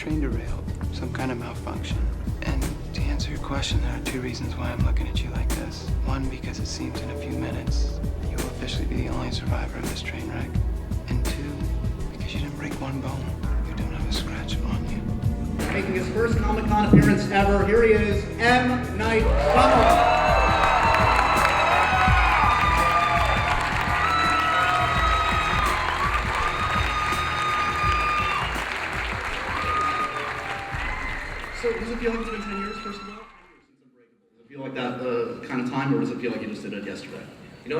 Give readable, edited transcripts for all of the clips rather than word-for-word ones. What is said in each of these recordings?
train derailed, some kind of malfunction. And to answer your question, there are two reasons why I'm looking at you like this. One, because it seems in a few minutes you will officially be the only survivor of this train wreck. And two, because you didn't break one bone. You don't have a scratch on you. Making his first Comic-Con appearance ever, here he is, M. Night Shyamalan. So does it feel like it's been 10 years, first of all? 10 years since Unbreakable. Does it feel like that kind of time, or does it feel like you just did it yesterday? I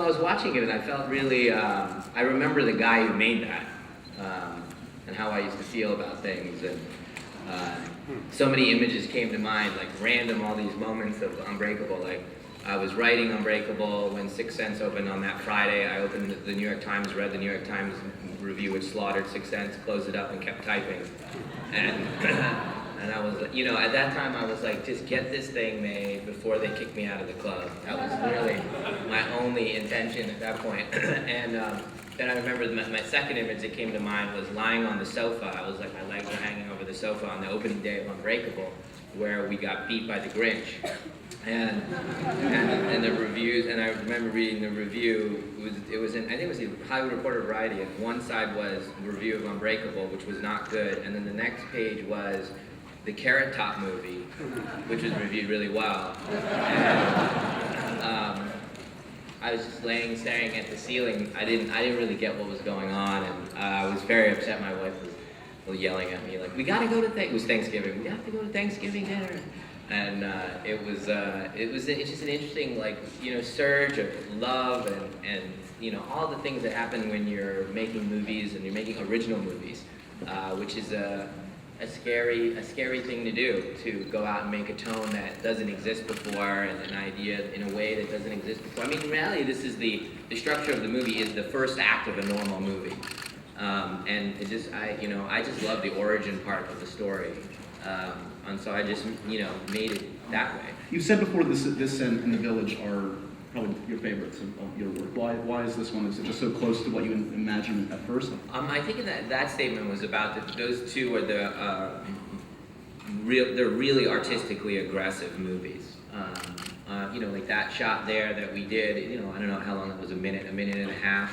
was watching it and I felt really, I remember the guy who made that, and how I used to feel about things, and so many images came to mind, like random, all these moments of Unbreakable. Like, I was writing Unbreakable when Sixth Sense opened on that Friday. I opened the New York Times, read the New York Times review which slaughtered Sixth Sense, closed it up and kept typing. And and I was, at that time I was like, just get this thing made before they kick me out of the club. That was really my only intention at that point. And then I remember my second image that came to mind was lying on the sofa. I was like, my legs were hanging over the sofa on the opening day of Unbreakable, where we got beat by the Grinch. And the reviews, and I remember reading the review, it was in, I think it was the Hollywood Reporter Variety, and one side was the review of Unbreakable, which was not good, and then the next page was the Carrot Top movie, which was reviewed really well. And, I was just staring at the ceiling. I didn't really get what was going on, and I was very upset. My wife was yelling at me like, "We gotta go to it was Thanksgiving. We have to go to Thanksgiving dinner." And it's just an interesting surge of love and all the things that happen when you're making movies and you're making original movies, which is a scary thing to do, to go out and make a tone that doesn't exist before and an idea in a way that doesn't exist before. I mean, in reality, this is the structure of the movie is the first act of a normal movie, and I just love the origin part of the story. And so I just, made it that way. You said before this and The Village are probably your favorites of your work. Why is this one? Is it just so close to what you imagined at first? I think that statement was about that those two are they're really artistically aggressive movies. Like that shot there that we did, I don't know how long it was, a minute and a half,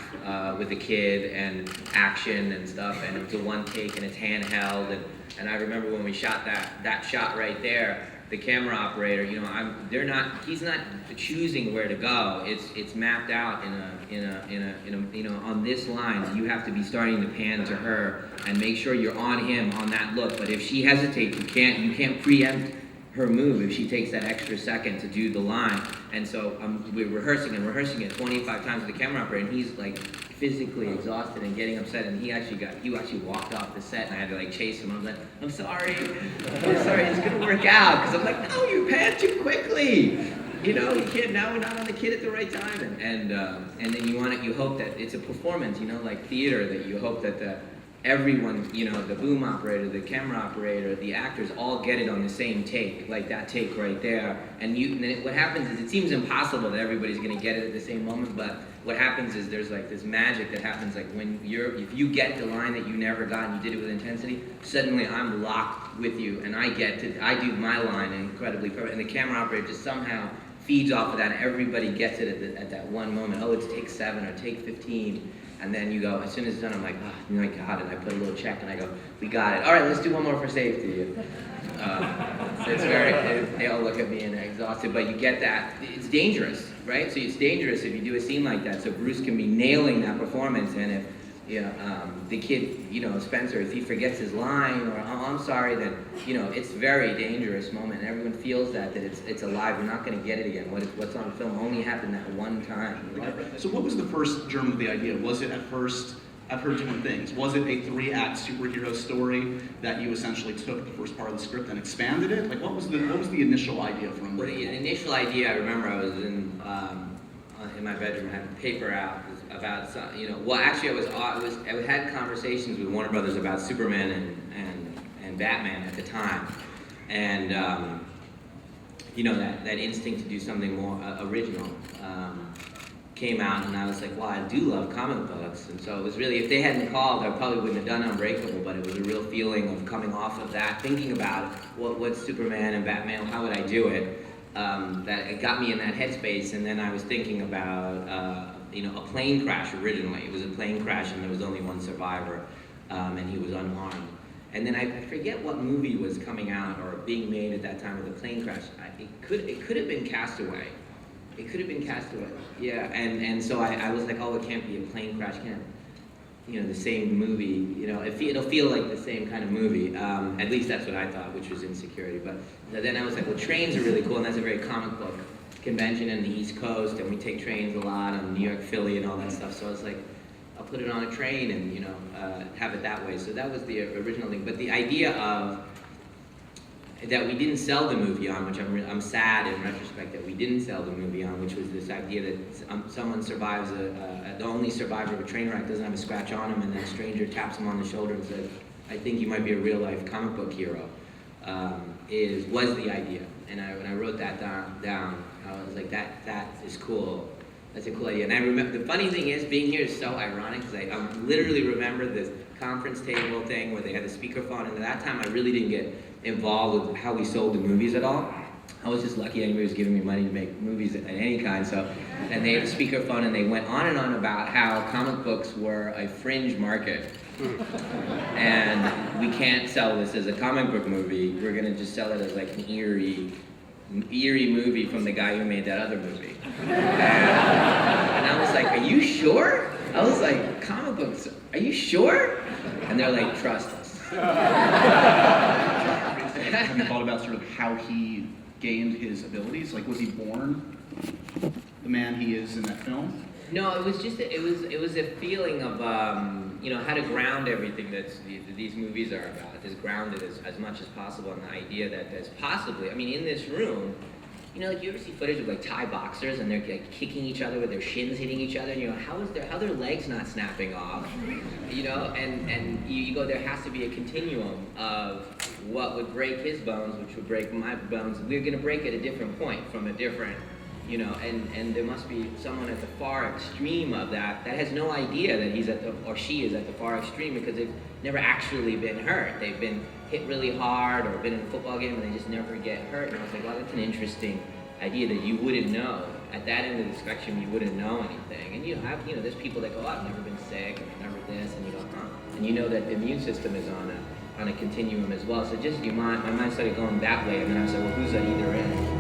with the kid and action and stuff, and it was a one take and it's handheld, and I remember when we shot that shot right there, the camera operator, he's not choosing where to go. It's mapped out on this line. You have to be starting to pan to her and make sure you're on him on that look. But if she hesitates, you can't preempt her move if she takes that extra second to do the line. And so we're rehearsing it 25 times with the camera operator, and he's like physically exhausted and getting upset, and he actually walked off the set, and I had to chase him. I was like, I'm sorry, it's gonna work out, because I'm like, no, you pan too quickly. You can't, now we're not on the kid at the right time, and then you hope that it's a performance, like theater, that you hope that everyone, the boom operator, the camera operator, the actors all get it on the same take, like that take right there. And then what happens is it seems impossible that everybody's going to get it at the same moment, but what happens is there's this magic that happens, when if you get the line that you never got and you did it with intensity, suddenly I'm locked with you and I do my line incredibly perfect, and the camera operator just somehow feeds off of that, and everybody gets it at that one moment. Oh, it's take 7 or take 15. And then you go, as soon as it's done, I'm like, oh my God, and I put a little check and I go, we got it. All right, let's do one more for safety. So they all look at me and they're exhausted, but you get that. It's dangerous, right? So it's dangerous if you do a scene like that. So Bruce can be nailing that performance, and if the kid, Spencer, if he forgets his line, or oh, I'm sorry, then, it's a very dangerous moment, and everyone feels that it's alive. You're not going to get it again. What's on film only happened that one time. So what was the first germ of the idea? Was it at first, I've heard different things, was it a 3-act superhero story that you essentially took the first part of the script and expanded it? What was the initial idea from Well, the initial idea, I remember I was in my bedroom, I had a paper out about some, well, actually I had conversations with Warner Brothers about Superman and Batman at the time, and that instinct to do something more original, came out, and I was like, well, I do love comic books. And so it was really, if they hadn't called, I probably wouldn't have done Unbreakable, but it was a real feeling of coming off of that, thinking about what's Superman and Batman, how would I do it? That it got me in that headspace. And then I was thinking about, a plane crash originally. It was a plane crash, and there was only one survivor, and he was unharmed. And then I forget what movie was coming out or being made at that time with a plane crash. It could have been Castaway. It could have been Castaway. Yeah, and so I was like, oh, it can't be a plane crash. Can't, the same movie. It'll feel like the same kind of movie. At least that's what I thought, which was Insecurity. But then I was like, well, trains are really cool, and that's a very comic book convention in the East Coast, and we take trains a lot, and New York, Philly, and all that stuff. So I was like, I'll put it on a train and have it that way. So that was the original thing. But the idea of that we didn't sell the movie on, which I'm sad in retrospect that we didn't sell the movie on, which was this idea that someone survives the only survivor of a train wreck doesn't have a scratch on him, and then a stranger taps him on the shoulder and says, "I think you might be a real life comic book hero." Was the idea, and when I wrote that down, I was like, that is cool. That's a cool idea. And I remember, the funny thing is, being here is so ironic, because I literally remember this conference table thing where they had the speakerphone, and at that time I really didn't get involved with how we sold the movies at all. I was just lucky anybody was giving me money to make movies of any kind. So, and they had a speakerphone, and they went on and on about how comic books were a fringe market. And we can't sell this as a comic book movie. We're gonna just sell it as like an eerie movie from the guy who made that other movie. And I was like, are you sure? I was like, comic books, are you sure? And they're like, trust us. Have you thought about sort of how he gained his abilities? Like, was he born the man he is in that film? No, it was just it was a feeling of how to ground everything that these movies are about. Just ground it as much as possible, and the idea that there's possibly, in this room, like you ever see footage of like Thai boxers and they're like kicking each other with their shins hitting each other, and how are their legs not snapping off? And you go, there has to be a continuum of what would break his bones, which would break my bones. We're gonna break at a different point from a different. And there must be someone at the far extreme of that has no idea that he's or she is at the far extreme, because they've never actually been hurt. They've been hit really hard or been in a football game and they just never get hurt. And I was like, well, that's an interesting idea that you wouldn't know. At that end of the spectrum, you wouldn't know anything. And there's people that go, oh, I've never been sick, I've never this, and you go, huh. And you know that the immune system is on a continuum as well. So just my mind started going that way, and then I was like, well, who's at either end?